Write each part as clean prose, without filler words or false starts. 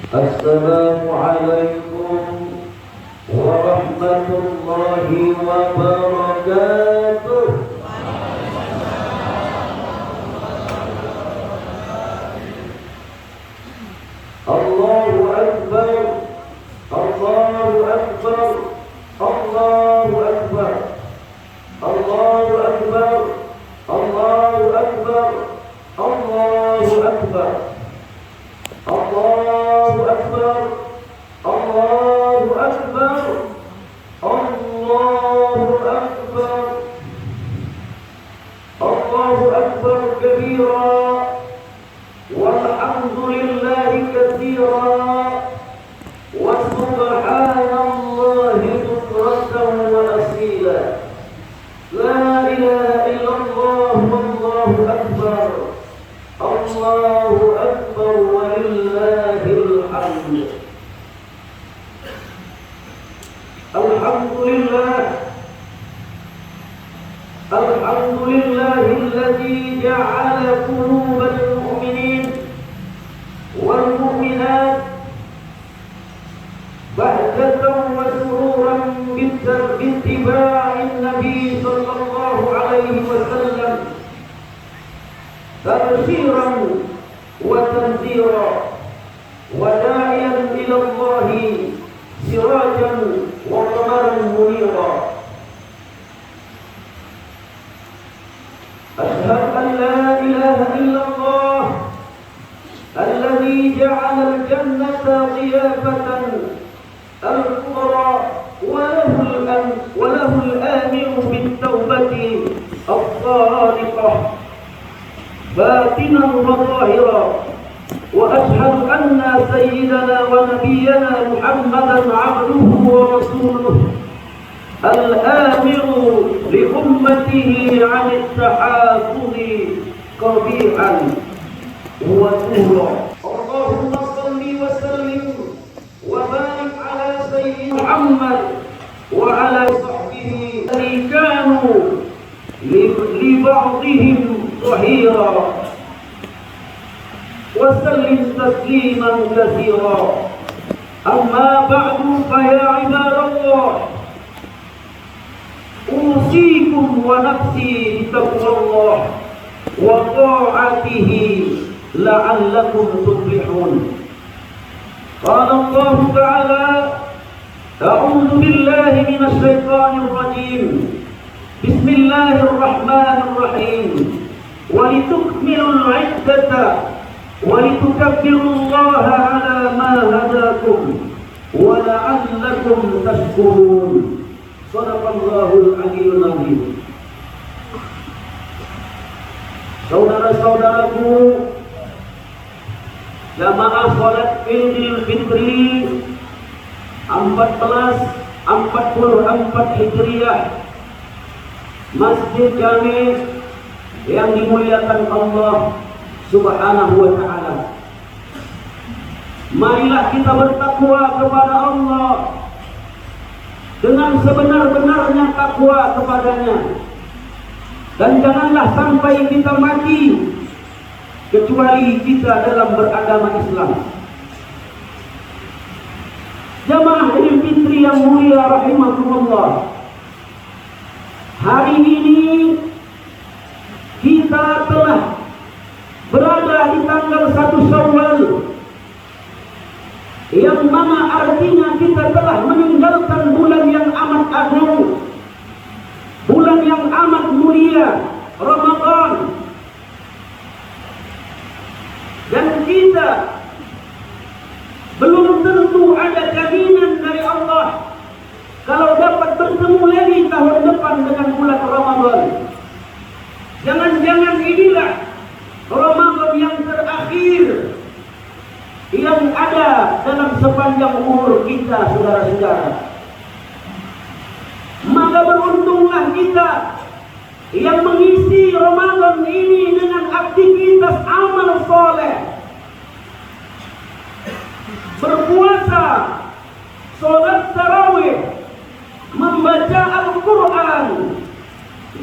السلام عليكم ورحمة الله وبركاته. الله أكبر الله أكبر الله أكبر الله أكبر الله أكبر الله أكبر الله أكبر الله أكبر الله أكبر الله أكبر كبيرا والحمد لله كثيرا وسبحان الله بكرة وأصيلا. لا إله إلا الله والله أكبر الله أكبر ولله الحمد. الحمد لله الحمد لله الذي جعل قلوب المؤمنين والمؤمنات بهجة وسرورا باتباع النبي صلى الله عليه وسلم تبشيرا وتنذيرا وداعيا إلى الله سراجا وقمرا منيرا. أشهد أن لا إله إلا الله الذي جعل الجنة ضيافة الكبرى وله الآمر بالتوبة الصادقة باطنا وظاهرا. وأشهد أن سيدنا ونبينا محمدا عبده ورسوله الآمر لأمته عن التحافظ قبيحا وزورا. اللهم صل وسلم وبارك على سيدنا محمد وعلى صحبه الذين كانوا لبعضهم ظهيرا وسلم تسليما كثيرا. أما بعد فيا عباد الله أوصيكم ونفسي بتقوى الله وطاعته لعلكم تفلحون. قال الله تعالى: أعوذ بالله من الشيطان الرجيم بسم الله الرحمن الرحيم ولتكملوا العدة ولتكبروا الله على ما هداكم ولعلكم تشكرون. Sadaqallahul Aliyyul Azim. Saudara-saudaraku, jamaah salat Idul Fitri 1444 Hijriah, Masjid Jami yang dimuliakan Allah Subhanahu wa ta'ala. Marilah kita bertakwa kepada Allah dengan sebenar-benarnya takwa kepadanya, dan janganlah sampai kita mati kecuali kita dalam beragama Islam. Jamaah Idul Fitri yang mulia rahimakumullah, hari ini kita telah berada di tanggal 1 Syawal, yang mana artinya kita telah meninggalkan bulan yang amat agung, bulan yang amat mulia, Ramadan. Dan kita belum tentu ada jaminan dari Allah kalau dapat bertemu lagi tahun depan dengan bulan Ramadan. Jangan-jangan inilah Ramadan yang terakhir yang ada dalam sepanjang umur kita, saudara-saudara. Maka beruntunglah kita yang mengisi Ramadan ini dengan aktivitas amal soleh, berpuasa, sholat tarawih, membaca Al-Quran,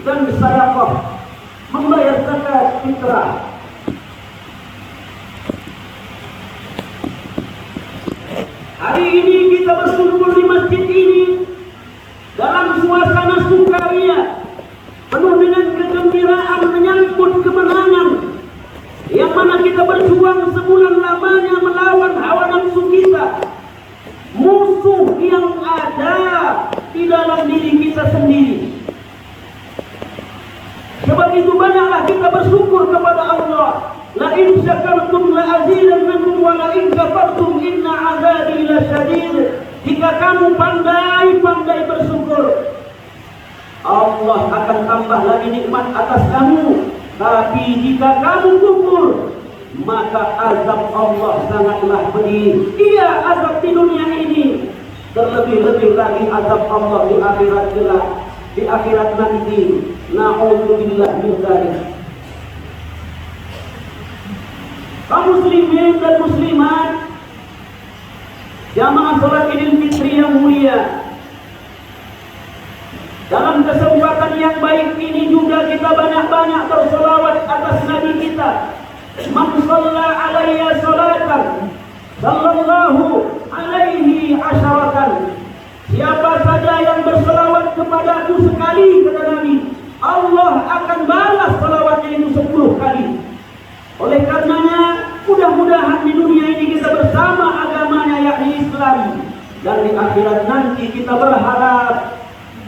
dan sedekah, membayar zakat fitrah. Hari ini kita berkumpul di masjid ini dalam suasana sukaria, penuh dengan kegembiraan menyambut kemenangan yang mana kita berjuang sebulan lamanya melawan hawa nafsu kita, musuh yang ada di dalam diri kita sendiri. Sebab itu banyaklah kita bersyukur kepada Allah. La in syakartum la azidannakum wa la in kafartum inna azabi lasyadid. Jika kamu pandai-pandai bersyukur, Allah akan tambah lagi nikmat atas kamu. Tapi jika kamu kufur, maka azab Allah sangatlah pedih. Iya, azab di dunia ini, terlebih-lebih lagi azab Allah di akhirat kelak, di akhirat nanti. Na'udzubillah min dzalik. Kaum muslimin dan muslimat, jamaah salat Idul Fitri yang mulia, dalam kesempatan yang baik ini juga kita banyak-banyak berselawat atas Nabi kita. Man shalla alayya salatan sallallahu alaihi asyaratan. Siapa saja yang berselawat kepadaku sekali, kata Nabi, Allah akan balas selawatnya itu 10 kali. Oleh karenanya, mudah-mudahan di dunia ini kita bersama agamanya, yakni Islam, dan di akhirat nanti kita berharap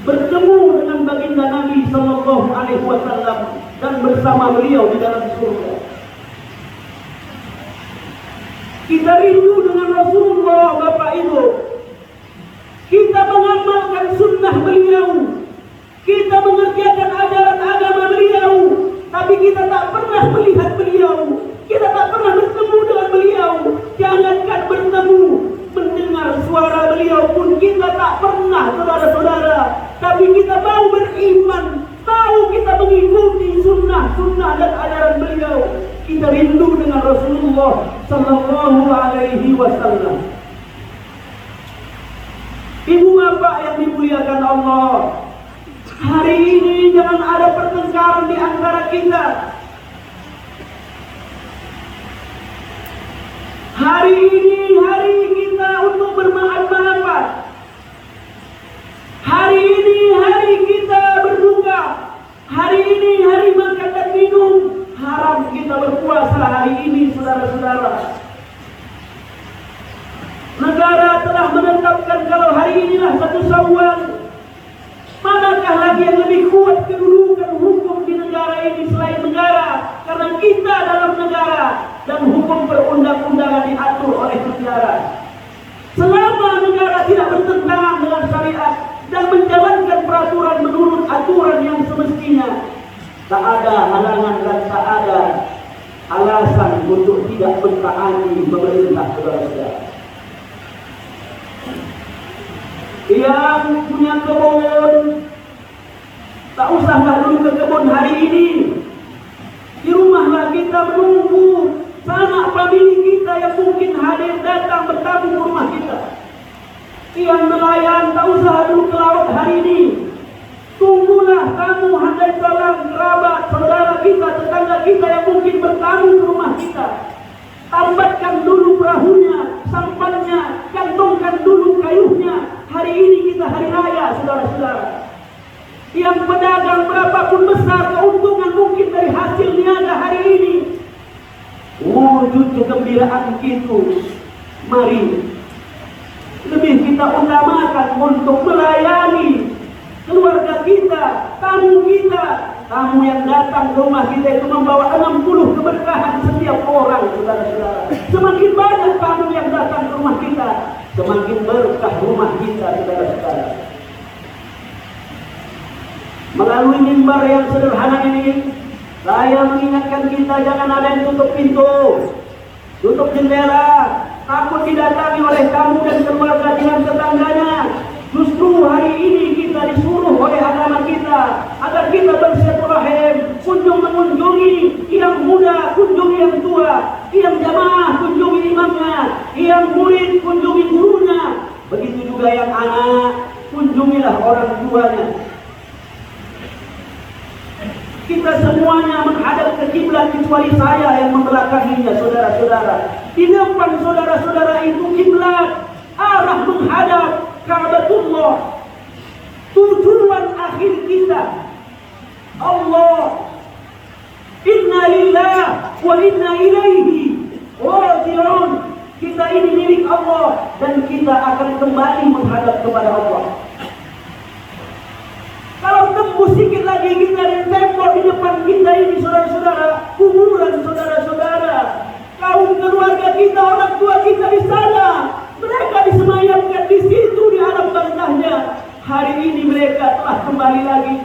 bertemu dengan baginda Nabi Sallallahu Alaihi Wasallam dan bersama beliau di dalam surga. Kita rindu dengan Rasulullah, Bapak Ibu. Kita mengamalkan sunnah beliau. Kita mengerjakan ajaran agama beliau. Tapi kita tak pernah melihat beliau. Kita tak pernah bertemu dengan beliau. Jangankan bertemu, mendengar suara beliau pun kita tak pernah, saudara-saudara. Tapi kita mau beriman, mau kita mengikuti sunnah dan ajaran beliau. Kita rindu dengan Rasulullah Sallallahu Alaihi Wasallam. Ibu bapak yang dimuliakan Allah, hari ini jangan ada pertengkaran di antara kita. Hari ini hari kita untuk bermaaf-maafan. Hari ini hari kita berduka. Hari ini hari makan dan minum. Haram kita berpuasa hari ini, saudara-saudara. Negara telah menetapkan kalau hari inilah 1 Syawal. Manakah lagi yang lebih kuat kedudukan hukum di negara ini selain negara? Karena kita dalam negara dan hukum perundang-undangan diatur oleh negara. Selama negara tidak bertentangan dengan syariat dan menjalankan peraturan menurut aturan yang semestinya, tak ada halangan dan tak ada alasan untuk tidak mentaati pemerintah, saudara-saudara. Yang punya kebun, tak usahlah dulu ke kebun hari ini. Di rumahlah kita menunggu sanak famili kita yang mungkin hadir datang bertamu ke rumah kita. Yang nelayan tak usah dulu ke laut hari ini. Tunggulah kamu, handai salam, kerabat, saudara kita, tetangga kita yang mungkin bertamu ke rumah kita. Tambatkan dulu perahunya, sampannya, kantongkan dulu kayunya. Hari ini kita hari raya, saudara-saudara. Yang pedagang berapapun besar keuntungan mungkin dari hasil niaga hari ini, wujud kegembiraan itu, mari lebih kita utamakan untuk melayani keluarga kita, tamu kita. Tamu yang datang ke rumah kita itu membawa 60 keberkahan setiap orang, saudara-saudara. Semakin banyak tamu yang datang ke rumah kita, semakin berkah rumah kita, saudara-saudara. Melalui mimbar yang sederhana ini, saya mengingatkan kita jangan ada yang tutup pintu, tutup jendela, takut didatangi oleh tamu dan keluarga dengan tetangganya. Justru hari ini kita disuruh oleh agama kita agar kita bersilaturahim, kunjung mengunjungi yang muda, kunjungi yang tua, yang jamaah kunjungi imamnya, yang murid kunjungi gurunya. Begitu juga yang anak, kunjungilah orang tuanya. Kita semuanya menghadap ke kiblat kecuali saya yang membelakanginya, saudara-saudara. Di depan saudara-saudara itu kiblat. Allah, tujuan akhir kita. Allah, inna lillah wa inna ilaihi raji'un. Kita ini milik Allah dan kita akan kembali menghadap kepada Allah. Kalau tembus sedikit lagi kita di tembok di depan kita ini, saudara-saudara, kuburan saudara-saudara, kaum keluarga kita, orang tua kita di sana, mereka disemayamkan di situ di alam barzahnya. Hari ini mereka telah kembali lagi.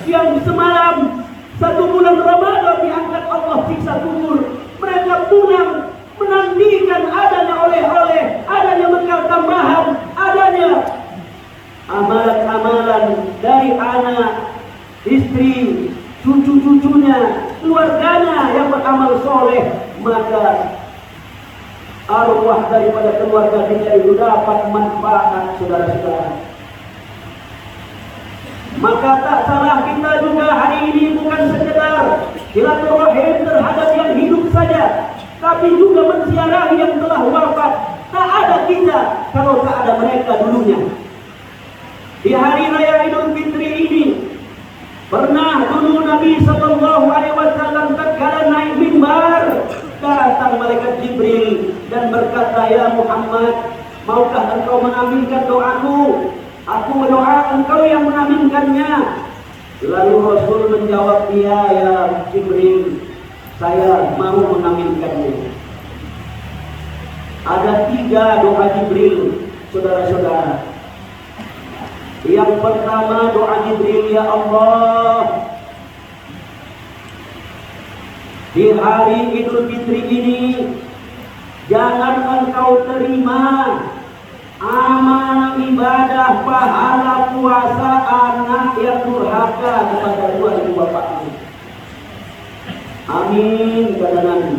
Yang semalam 1 bulan Ramadan diangkat Allah siksa kubur, mereka pulang menantikan adanya oleh-oleh, adanya bekal tambahan, adanya amalan-amalan dari anak, istri, cucu-cucunya, keluarganya yang beramal soleh. Maka arwah daripada keluarga kita itu dapat manfaat, saudara-saudara. Maka tak salah kita juga hari ini bukan sekedar silaturahim terhadap yang hidup saja, tapi juga menziarahi yang telah wafat. Tak ada kita kalau tak ada mereka dulunya. Di hari raya Idul Fitri ini, pernah dulu Nabi Sallallahu Alaihi Wasallam tatkala naik mimbar, datang malaikat Jibril dan berkata, "Ya Muhammad, maukah engkau mengaminkan doaku? Aku berdoa, engkau yang mengaminkannya." Lalu Rasul menjawab, "Ya Jibril, saya mau mengaminkannya." Ada 3 doa Jibril, saudara-saudara. Yang pertama doa Jibril, "Ya Allah, di hari Idul Fitri ini jangan engkau terima amal ibadah pahala puasa anak yang durhaka kepada dua ibu bapaknya." Amin, kata Nabi.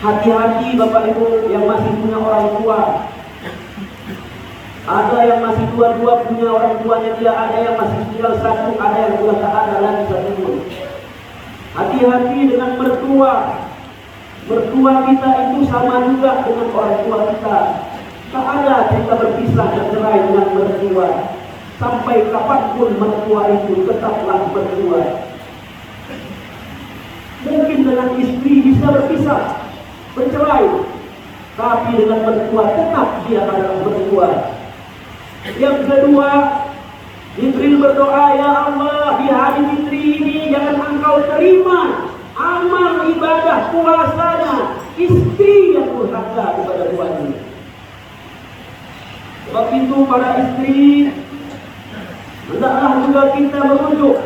Hati-hati Bapak Ibu yang masih punya orang tua. Ada yang masih dua-dua punya orang tuanya, tidak ada yang masih tinggal satu, ada yang sudah tak ada lagi satu pun. Hati-hati dengan mertua. Mertua kita itu sama juga dengan orang tua kita. Tak ada cerita berpisah dan cerai dengan mertua. Sampai kapanpun mertua itu tetaplah mertua. Mungkin dengan istri bisa berpisah, bercerai, tapi dengan mertua tetap dia adalah mertua. Yang kedua, Jibril berdoa, "Ya Allah, di hari Fitri ini jangan engkau terima amal ibadah puasanya istri yang durhaka kepada suami." Sebab itu para istri, hendaklah juga kita merujuk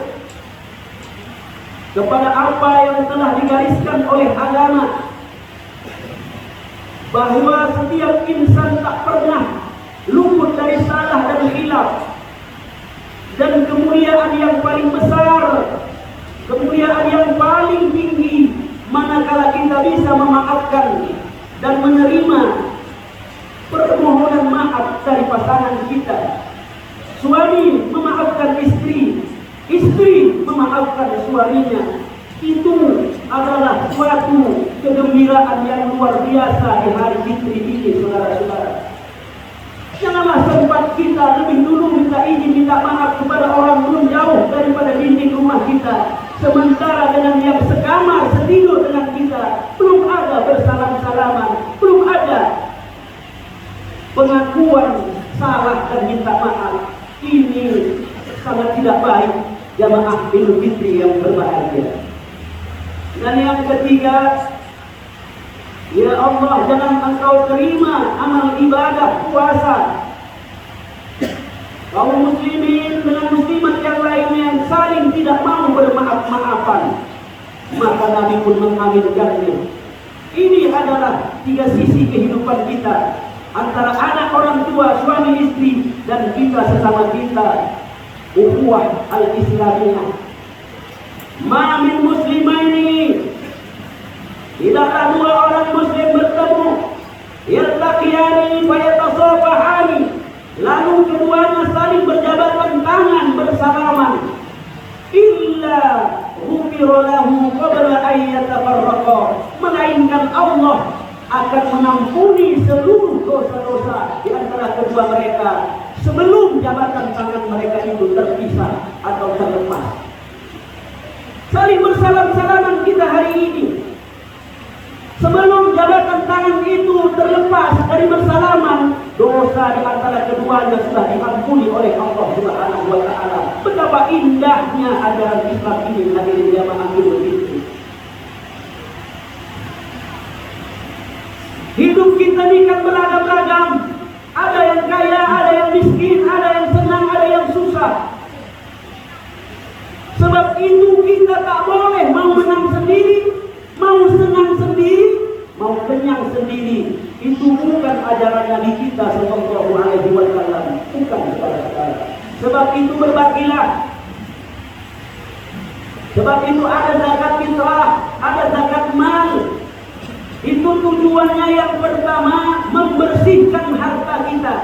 kepada apa yang telah digariskan oleh agama, bahwa setiap insan tak pernah luput dari salah dan khilaf, dan kemuliaan yang paling besar, kemuliaan yang paling tinggi manakala kita bisa memaafkan dan menerima permohonan maaf dari pasangan kita. Suami memaafkan istri, istri memaafkan suaminya. Itu adalah suatu kegembiraan yang luar biasa di hari Fitri ini, saudara-saudara. Janganlah sempat kita lebih dulu minta izin, minta maaf kepada orang belum jauh daripada dinding rumah kita, sementara dengan yang sekamar, setidur dengan kita, belum ada bersalam-salaman, belum ada pengakuan salah dan minta maaf. Ini sangat tidak baik jamaah Idul Fitri yang berbahagia. Dan yang ketiga, ya Allah, jangan engkau terima amal ibadah puasa kaum muslimin dengan muslimat yang lainnya yang saling tidak mau bermaaf-maafan. Maka Nabi pun mengaminkannya. Ini adalah 3 sisi kehidupan kita, antara anak, orang tua, suami, istri, dan kita sesama kita. Ukhuwah al-Islamiyah. Ma min muslimaini, tidaklah 2 orang muslim bertemu, yaltaqiyani wa yatasafahani, lalu keduanya saling berjabatan tangan bersalaman, illa ghufira lahu qabla an yatafarraqa, melainkan Allah akan mengampuni seluruh dosa-dosa di antara kedua mereka sebelum jabatan tangan mereka itu terpisah atau terlepas. Saling bersalam-salaman kita hari ini. Sebelum jabatan tangan itu terlepas dari bersalaman, dosa di antara keduanya sudah diampuni oleh Allah Subhanahu wa taala. Betapa indahnya ajaran Islam ini, hadirin jamaah begitu. Hidup kita ini kan beragam-ragam. Ada yang kaya, ada yang miskin, ada yang senang, ada yang susah. Sebab itu kita tak boleh mau menang sendiri, mau senang sendiri, mau kenyang sendiri. Itu bukan ajaran Nabi kita sallallahu alaihi wasallam. Bukan, saudara-saudara. Sebab itu berbagilah. Sebab itu ada zakat fitrah, ada zakat mal. Itu tujuannya yang pertama membersihkan harta kita.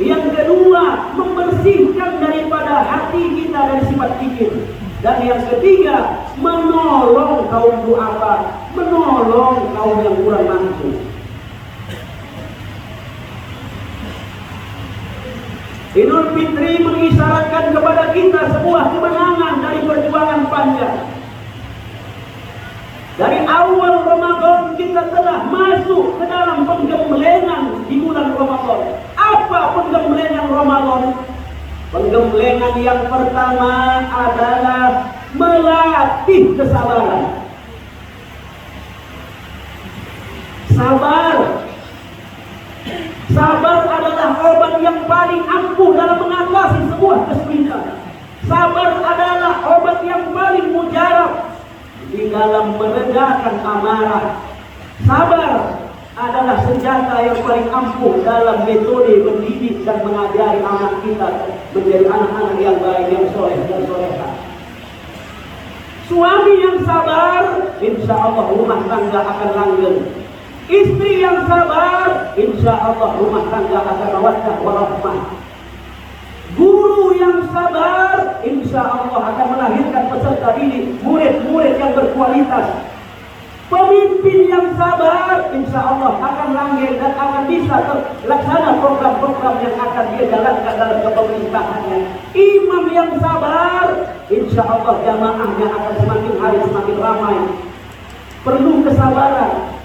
Yang kedua, membersihkan daripada hati kita dari sifat kikir. Dan yang ketiga, menolong kaum duafa, menolong kaum yang kurang mampu. Idul Fitri mengisyaratkan kepada kita sebuah kemenangan dari perjuangan panjang. Dari awal Ramadan kita telah masuk ke dalam penggemblengan di bulan Ramadan. Apa penggemblengan Ramadan? Penggemblengan yang pertama adalah melatih kesabaran. Sabar. Sabar adalah obat yang paling ampuh dalam mengatasi sebuah kesulitan. Sabar adalah obat yang paling mujarab di dalam meredakan amarah. Sabar adalah senjata yang paling ampuh dalam metode mendidik dan mengajari anak kita menjadi anak-anak yang baik, yang soleh dan solehah. Suami yang sabar, insya Allah rumah tangga akan langgeng. Istri yang sabar, insya Allah rumah tangga akan mawaddah warahmah. Guru yang sabar, insya Allah akan melahirkan peserta didik, murid-murid yang berkualitas. Pemimpin yang sabar, insya Allah akan langgeng dan akan bisa terlaksana program-program yang akan dia jalankan dalam kepemerintahannya. Imam yang sabar, insya Allah jamaahnya akan semakin hari semakin ramai. Perlu kesabaran.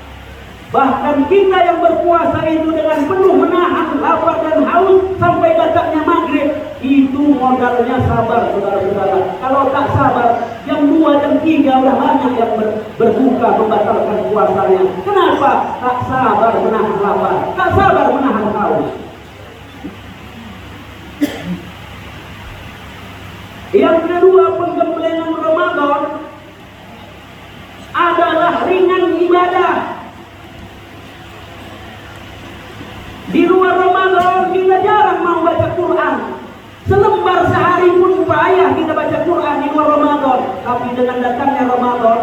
Bahkan kita yang berpuasa itu dengan penuh menahan lapar dan haus sampai datangnya maghrib, itu modalnya sabar, saudara-saudara. Kalau tak sabar, jam 2, jam 3 udah banyak yang berbuka membatalkan puasanya. Kenapa? Tak sabar menahan lapar, tak sabar menahan haus. Yang kedua, penggemblengan Ramadan adalah ringan ibadah. Di luar Ramadan kita jarang mau baca Quran. Selembar sehari pun payah kita baca Quran di luar Ramadan. Tapi dengan datangnya Ramadan,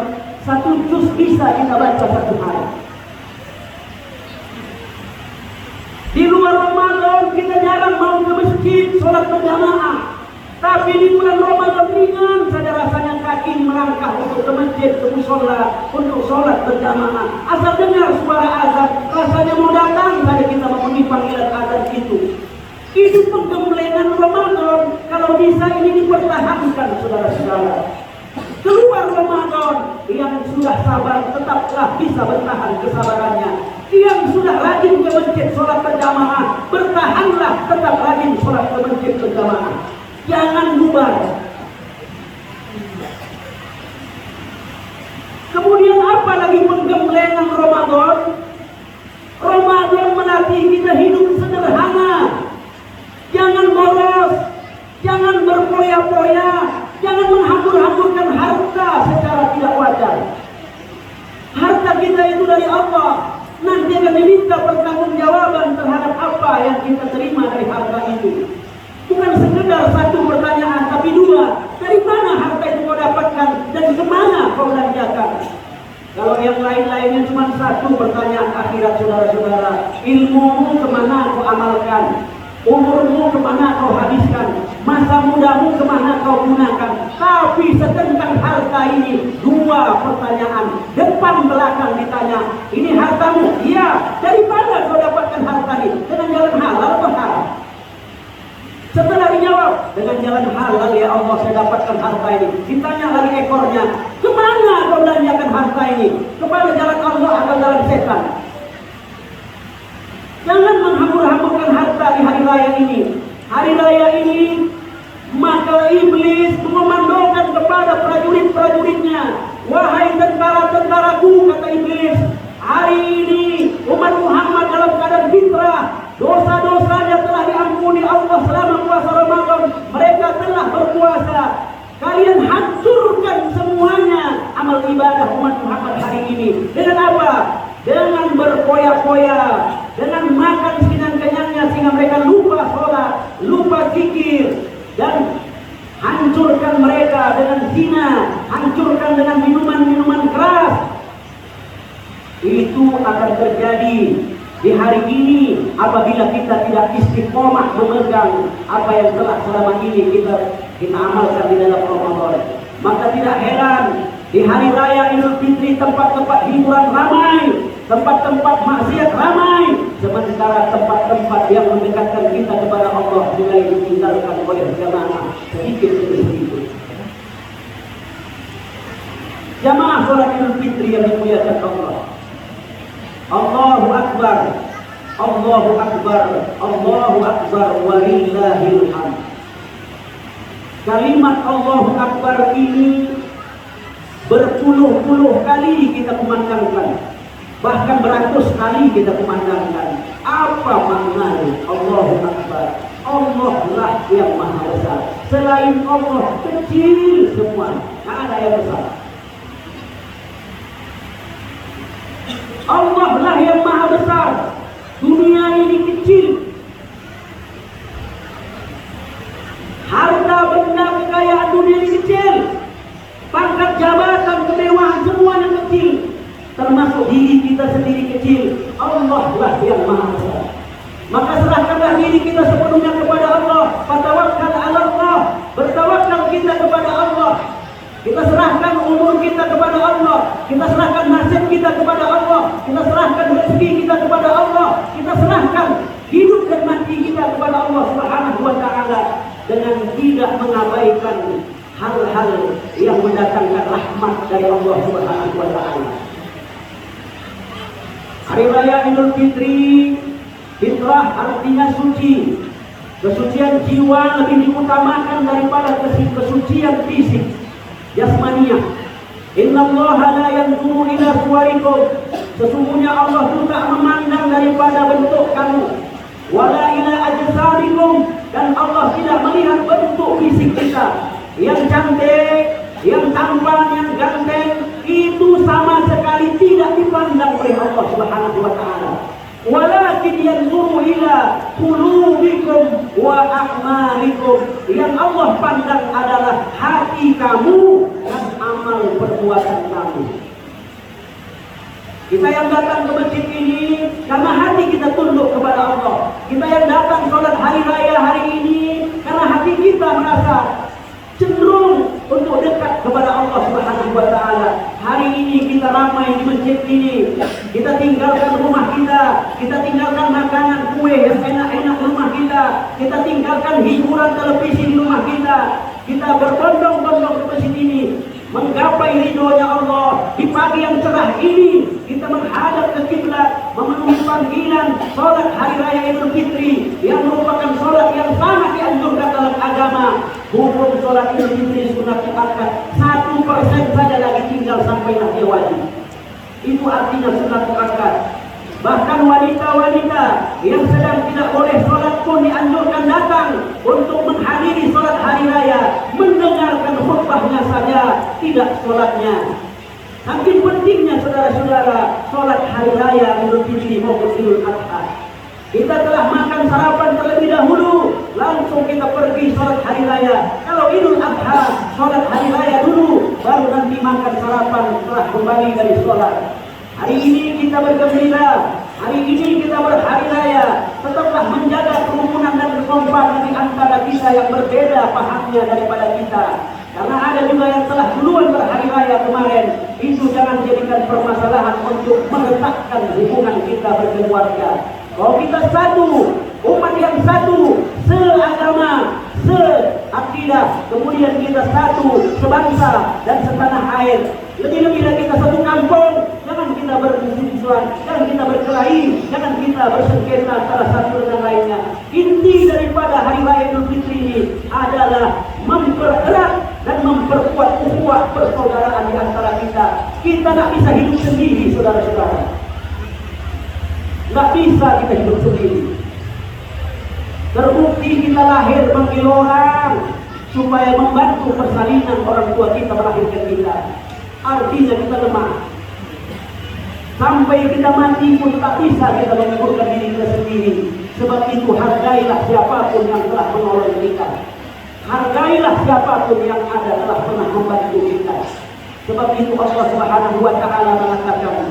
1 juz bisa kita baca 1 hari. Di luar Ramadan kita jarang mau ke masjid sholat berjamaah. Tapi di bulan Ramadan ringan saja rasanya kaki melangkah untuk ke masjid, ke mushola, untuk sholat berjamaah. Asal dengar suara azan, rasanya mau datang saja kita memenuhi panggilan azan itu. Itu penggemblengan Ramadan. Kalau bisa ini dipertahankan, saudara-saudara. Keluar Ramadan, yang sudah sabar tetaplah bisa bertahan kesabarannya. Yang sudah rajin ke masjid sholat berjamaah, bertahanlah tetap rajin sholat ke masjid berjamaah. Jangan bubar. Kemudian apa lagi penggemblengan Ramadan? Ramadan melatih kita hidup sederhana. Jangan boros, jangan berpoya-poya, jangan menghambur-hamburkan harta secara tidak wajar. Harta kita itu dari Allah. Nanti akan diminta pertanggungjawaban terhadap apa yang kita terima dari harta itu. Bukan sekedar 1 pertanyaan, tapi 2. Dari mana harta itu kau dapatkan dan kemana kau belanjakan? Kalau yang lain-lainnya cuma 1 pertanyaan akhirat, saudara-saudara. Ilmumu kemana kau amalkan? Umurmu kemana kau habiskan? Masa mudamu kemana kau gunakan? Tapi setentang harta ini 2 pertanyaan. Depan belakang ditanya, ini hartamu? Iya. Dari mana kau dapatkan harta ini? Dengan jalan halal atau haram? dengan jalan halal ya Allah saya dapatkan harta ini. Ditanya lagi ekornya, kemana kau belanjakan harta ini? Kepada jalan Allah atau jalan setan? Jangan menghambur-hamburkan harta di hari raya ini. Hari raya ini maka iblis memanggilkan kepada prajurit-prajuritnya, wahai tentara-tentaraku, kata iblis, hari ini umat Muhammad dalam keadaan fitrah, dosa-dosanya telah diampuni Allah selama puasa Ramadan, mereka telah berpuasa. Kalian hancurkan semuanya amal ibadah umat Muhammad hari ini. Dengan apa? Dengan berpoya-poya, dengan makan sekenyang-kenyangnya sehingga mereka lupa sholat, lupa zikir, dan hancurkan mereka dengan zina, hancurkan dengan minuman-minuman keras. Itu akan terjadi di hari ini apabila kita tidak istiqomah memegang apa yang telah selama ini kita amalkan di dalam Ramadan. Maka tidak heran di hari raya Idul Fitri tempat-tempat hiburan ramai, tempat-tempat maksiat ramai, sementara tempat-tempat yang mendekatkan kita kepada Allah mulai ditinggalkan oleh jamaah sedikit demi sedikit. Jamaah sholat Idul Fitri yang dimuliakan Allah. Allahu Akbar, Allahu Akbar, Allahu Akbar, walillahil hamd. Kalimat Allahu Akbar ini berpuluh-puluh kali kita kumandangkan, bahkan beratus kali kita kumandangkan. Apa maknanya Allahu Akbar? Allah lah yang maha besar. Selain Allah kecil semua, tak ada yang besar. Allah lah yang maha besar. Dunia ini kecil. Harta benda kekayaan dunia ini kecil. Pangkat jabatan kemewahan semuanya kecil. Termasuk diri kita sendiri kecil. Allah lah yang maha besar. Maka serahkanlah diri kita sepenuhnya kepada Allah. Fatawakkal 'ala Allah. Bertawakal kita kepada Allah. Kita serahkan umur kita kepada Allah. Kita serahkan nasib kita kepada Allah. Kita serahkan rezeki kita kepada Allah. Kita serahkan hidup dan mati kita kepada Allah Subhanahu wa taala dengan tidak mengabaikan hal-hal yang mendatangkan rahmat dari Allah Subhanahu wa taala. Hari raya Idul Fitri, fitrah artinya suci. Kesucian jiwa lebih diutamakan daripada kesucian fisik, jasmaniah. Innallaha la yanzuru ila suwarikum. Sesungguhnya Allah itu tak memandang daripada bentuk kamu. Wala ila ajsamikum. Dan Allah tidak melihat bentuk fisik kita. Yang cantik, yang tampan, yang ganteng, itu sama sekali tidak dipandang oleh Allah Subhanahu wa taala. Walakin yanzuru ila qulubikum wa a'malikum. Yang Allah pandang adalah hati kamu dan amal perbuatan kamu. Kita yang datang ke masjid ini karena hati kita tunduk kepada Allah. Kita yang datang sholat hari raya hari ini karena hati kita merasa cenderung untuk dekat kepada Allah Subhanahu wa taala. Hari ini kita ramai di masjid ini. Kita tinggalkan rumah kita tinggalkan makanan kue yang enak-enak rumah kita tinggalkan hiburan televisi di rumah kita berbondong-bondong ke masjid ini menggapai ridhonya Allah. Di pagi yang cerah ini kita menghadap ke kiblat, memenuhi panggilan sholat hari raya Idul Fitri yang merupakan sholat yang sangat dianjurkan dalam agama. Hukum sholat Idul Fitri sunat muakkad 1% saja lagi tinggal sampai dia wajib. Itu artinya sunat muakkad. Bahkan wanita-wanita yang sedang tidak boleh sholat pun dianjurkan datang untuk menghadiri sholat hari raya, mendengarkan khutbahnya saja, tidak sholatnya. Saking pentingnya saudara-saudara sholat hari raya Idul Fitri maupun Idul Adha. Kita telah makan sarapan terlebih dahulu, langsung kita pergi sholat hari raya. Kalau Idul Adha, sholat hari raya dulu, baru nanti makan sarapan setelah kembali dari sholat. Hari ini kita bergembira, hari ini kita berhari raya. Tetaplah menjaga kerukunan dan kekompakan di antara kita yang berbeda pahamnya daripada kita. Karena ada juga yang telah duluan berhari raya kemarin. Itu jangan jadikan permasalahan untuk meretakkan hubungan kita berkeluarga. Kalau kita satu, umat yang satu, seagama, seakidah, kemudian kita satu, sebangsa dan setanah air. Lebih-lebih lagi kita satu kampung. Jangan kita bermusuhan, jangan kita berkelahi, jangan kita bersengketa salah satu dengan lainnya. Inti daripada hari raya Idul Fitri ini adalah mempererat dan memperkuat ukhuwah persaudaraan di antara kita. Kita nggak bisa hidup sendiri, saudara-saudara. Nggak bisa kita hidup sendiri. Terbukti kita lahir manggil orang supaya membantu persalinan orang tua kita melahirkan kita. Artinya kita lemah. Sampai kita mati pun tak bisa kita mengukurkan diri kita sendiri. Sebab itu hargailah siapapun yang telah menolong kita. Hargailah siapapun yang ada telah pernah membantu kita. Sebab itu Allah Subhanahu wa Ta'ala mengatakan,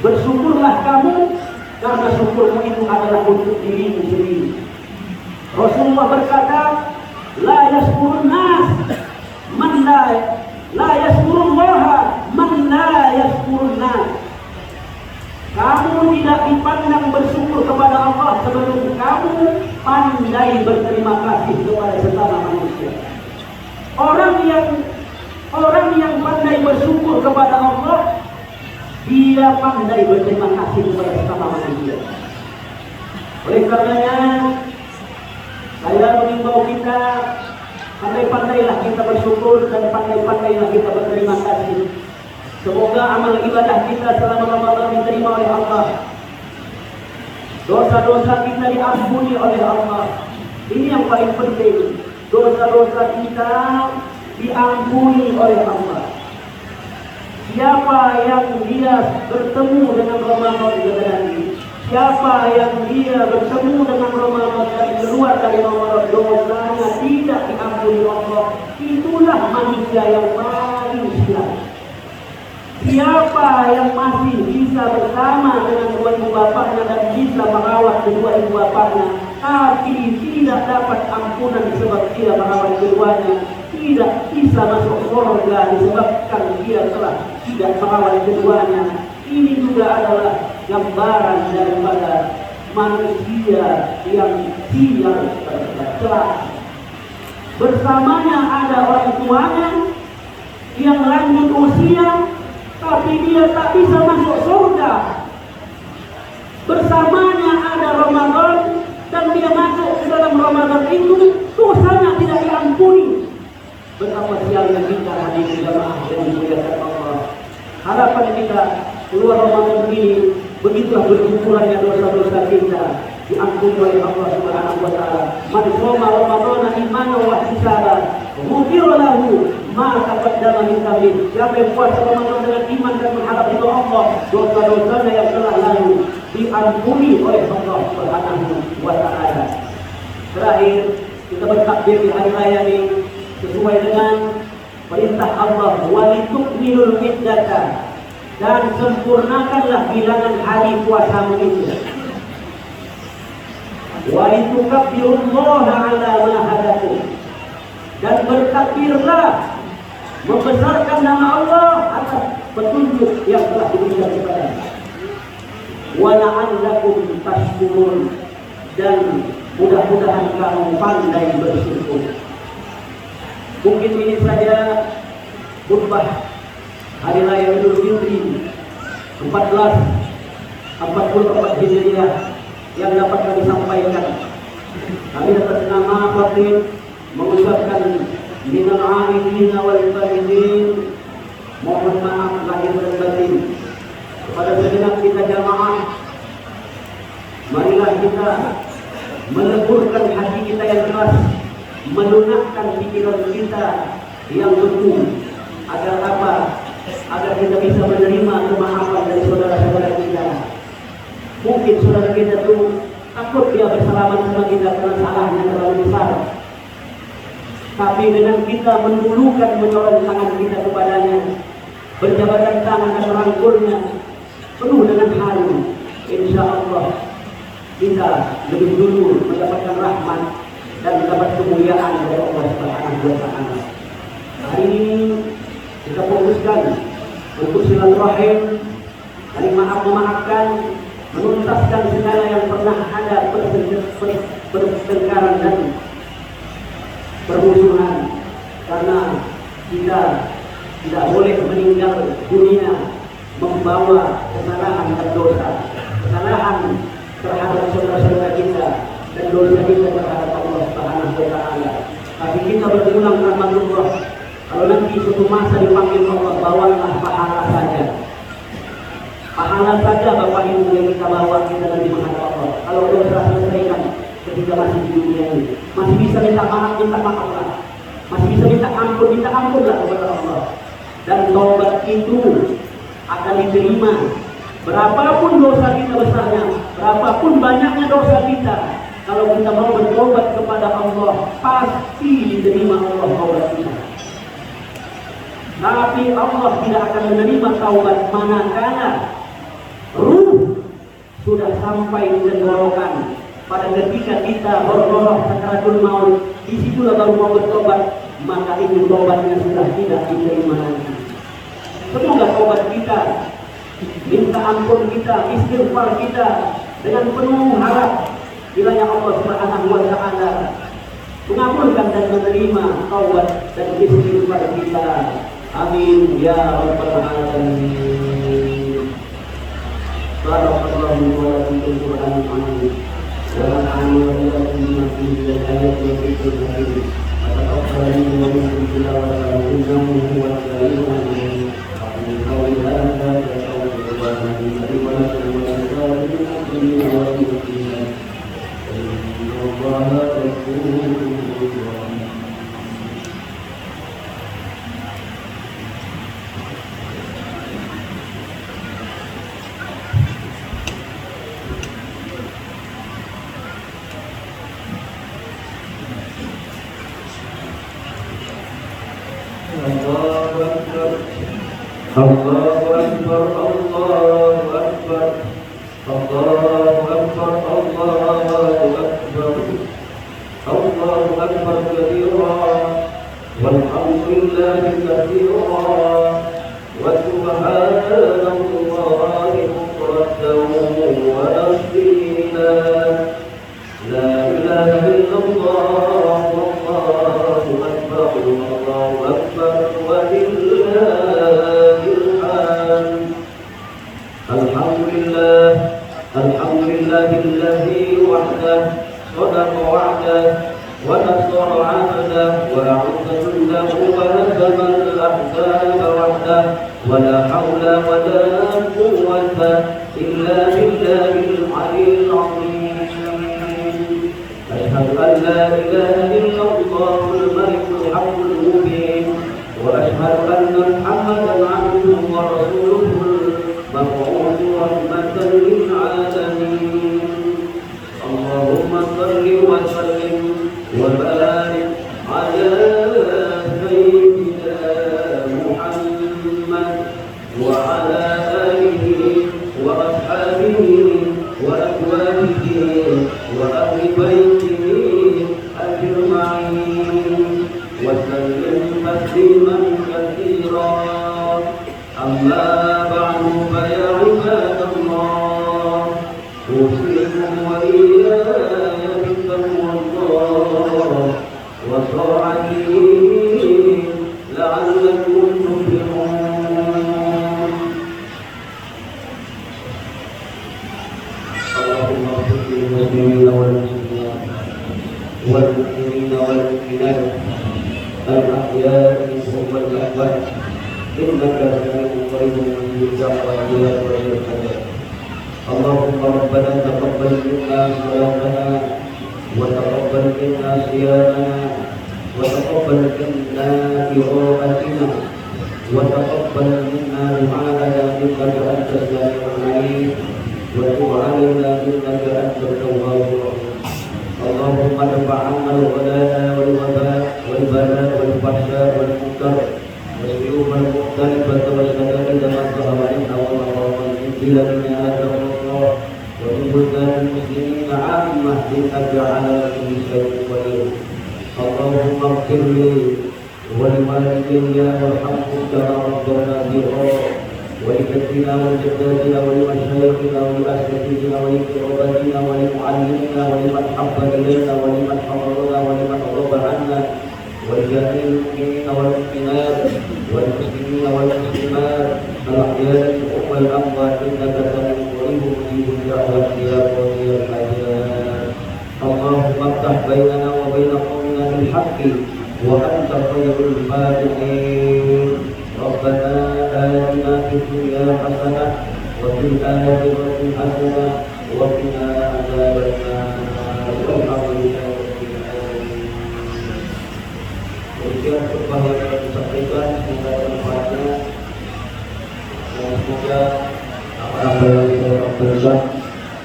bersyukurlah kamu karena syukurmu itu adalah untuk dirimu sendiri. Rasulullah berkata, la yashkurun nas man la yashkurullaha man la yashkurun nas. Kamu tidak dipandang bersyukur kepada Allah sebelum kamu pandai berterima kasih kepada sesama manusia. Orang yang pandai bersyukur kepada Allah, dia pandai berterima kasih kepada sesama manusia. Oleh karenanya, saya mengimbau kita, pandai-pandailah kita bersyukur dan pandai-pandailah kita berterima kasih. Semoga amal ibadah kita selama Ramadan diterima oleh Allah. Dosa-dosa kita diampuni oleh Allah. Ini yang paling penting. Dosa-dosa kita diampuni oleh Allah. Siapa yang dia bertemu dengan Ramadan nanti, siapa yang dia bertemu dengan Ramadan dan keluar dari Ramadan, dosanya tidak diampuni Allah, itulah manusia yang paling sial. Siapa yang masih bisa bersama dengan kedua ibu bapaknya dan bisa merawat kedua ibu bapaknya, tapi tidak dapat ampunan sebab dia merawat keduanya, tidak bisa masuk surga disebabkan dia telah tidak merawat keduanya. Ini juga adalah gambaran daripada manusia yang sial tercela. Bersamanya ada orang tuanya yang lanjut usia, tapi dia tak bisa masuk surga. Bersamanya ada Ramadan dan dia masuk ke dalam Ramadan itu, dosanya tidak diampuni. Betapa sialnya kita hadir jamaah yang dimuliakan Allah. Harapan kita keluar Ramadan ini, begitulah berkumpulannya dosa-dosa kita diampuni oleh Allah Subhanahu wa Ta'ala. Man shoma Ramadana imanan wa ihtisaban, ghufira lahu ma taqaddama min dhanbihi. Siapa yang puasa Ramadan dengan iman dan mengharap ridha Allah, dosa-dosanya yang telah lalu diampuni oleh Allah Subhanahu wa Ta'ala. Terakhir, kita bertakbir di hari raya ini sesuai dengan perintah Allah, walitukmilul iddata, dan sempurnakanlah bilangan hari puasamu itu. Walitukabbirullaha ala ma hadakum, dan bertakbirlah, membesarkan nama Allah atas petunjuk yang telah diberikan kepada kita. Wa la'allakum tashkurun, dan mudah-mudahan kamu pandai bersyukur. Mungkin ini saja khutbah hari raya Idul Fitri 1444 Hijriah yang dapat kami sampaikan. Kami atas nama Khatib mengucapkan minal aidin wal faizin, mohon maaf lahir dan batin kepada segenap kita jamaah. Marilah kita meleburkan hati kita yang keras, melunakkan pikiran kita yang betul. Agar apa? Agar kita bisa menerima kemaafan dari saudara-saudara kita. Mungkin saudara kita itu takut dia bersalaman sama kita karena salahnya terlalu besar. Tapi dengan kita mendulukan menyorong tangan kita kepadanya, berjabatan tangan dan merangkulnya penuh dengan haru, insya Allah kita lebih dulu mendapatkan rahmat dan mendapat kemuliaan dari Allah Subhanahu wa Ta'ala. Hari ini kita fokuskan untuk silaturahim, saling maaf memaafkan, menuntaskan segala yang pernah ada pertengkaran dan permusuhan, karena kita tidak boleh meninggal dunia membawa kesalahan dan dosa, kesalahan terhadap saudara-saudara kita dan dosa kita terhadap Allah Subhanahu wa taala. Tapi kita berulang rahmatullah, kalau nanti suatu masa dipanggil Allah, bawalah pahala saja. Pahala saja Bapak Ibu yang kita bawa, kita nanti menghadap Allah. Kalau dosa selesaikan ketika masih di dunia ini, masih bisa minta maaf lah, masih bisa minta ampun lah kepada Allah. Dan taubat itu akan diterima. Berapapun dosa kita besarnya, berapapun banyaknya dosa kita, kalau kita mau bertobat kepada Allah, pasti diterima Allah taubat kita. Tapi Allah tidak akan menerima taubat manakala ruh sudah sampai di tenggorokan. Pada ketika kita berroh sakaratul maut, disitulah baru mau bertobat, maka itu tobatnya sudah tidak diterima lagi. Semoga tobat kita, minta ampun kita, istighfar kita dengan penuh harap kiranya Allah Subhanahu wa taala mengabulkan dan menerima taubat dan istighfar kita. Amin ya rabbal alamin. Barakallahu wa lakum fil Qur'anil azim. Wa nafa'ani wa iyyakum bima fihi min al-ayati wa dhikril hakim. Wa taqabbal minni wa minkum tilawatahu innahu huwal sami'ul 'alim. من قول هذا فقول الله ولا تقول إن الله غفور رحيم. الله أكبر الله أكبر الله أكبر الله أكبر الله أكبر كبيرا والحمد لله كثيرا وسبحان الله بكرة وأصيلا لا إله إلا الله والله أكبر الله أكبر ولله الحمد لله الذي وحده صدق وعده ونصر عبده وأعز جنده وهزم الأحزاب وحده ولا حول ولا قوة إلا بالله العلي العظيم. أشهد أن لا إله إلا الله الملك الحق المبين وأشهد أن محمدا عبده ورسوله مبعوث رحمة للعالمين. اللهم صل وسلم وبارك على سيدنا محمد وعلى آله وأصحابه وأزواجه وأهل بيته أجمعين وسلم تسليما كثيرا. أما بعد فيا عباد الله أوصيكم وإياي بتقوى الله وطاعته لعلكم تفلحون. اللهم اغفر للمسلمين والمسلمات والمؤمنين والمؤمنات الأحياء منهم والأموات إنك سميع قريب مجيب دعوات الحاجات. اللهم ربنا تقبل منا صلاتنا وتقبل منا صيامنا وتقبل منا قراءتنا وتقبل منا دعاءنا إنك أنت السميع العليم وتب علينا إنك أنت التواب الرحيم. اللهم ادفع عنا الغلاء والوباء والبلاء والفحشاء والمنكر والسيوف المختلفة والشدائد ما ظهر منها وما بطن إلا من هذا الله ومن بلدان المسلمين عامة إنك على كل شيء قدير. اللهم اغفر لي ولوالدي وارحمهم كما ربنا صغارا ولجدنا ولجداتنا ولمشايخنا ولأساتذتنا ولقراباتنا ولمعلمنا ولمن حب إلينا ولمن حضرنا ولمن غاب عنا ولجميع المؤمنين والمؤمنات والمسلمين والمسلمات الأحياء والأموات إنك سميع قريب مجيب الدعوات يا قاضي الحاجات. اللهم افتح بيننا وبين قومنا بالحق وأنت خير الفاتحين. ربنا آتنا في الدنيا حسنة وفي الآخرة حسنة وقنا عذاب النار. والحمد لله رب العالمين. Demikian khutbah yang telah disampaikan, semoga bermanfaat dan semoga apa yang kita lakukan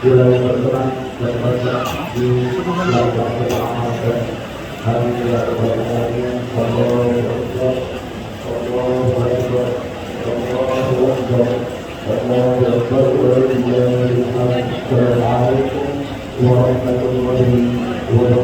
bulan yang berkenan dan berkah di dalam amalkan. Alhamdulillah rabbil alamin. Allahu akbar. Allahu akbar. Allahu akbar. Allahu akbar. Wa lillahi alhamdu. Assalamualaikum warahmatullahi wabarakatuh.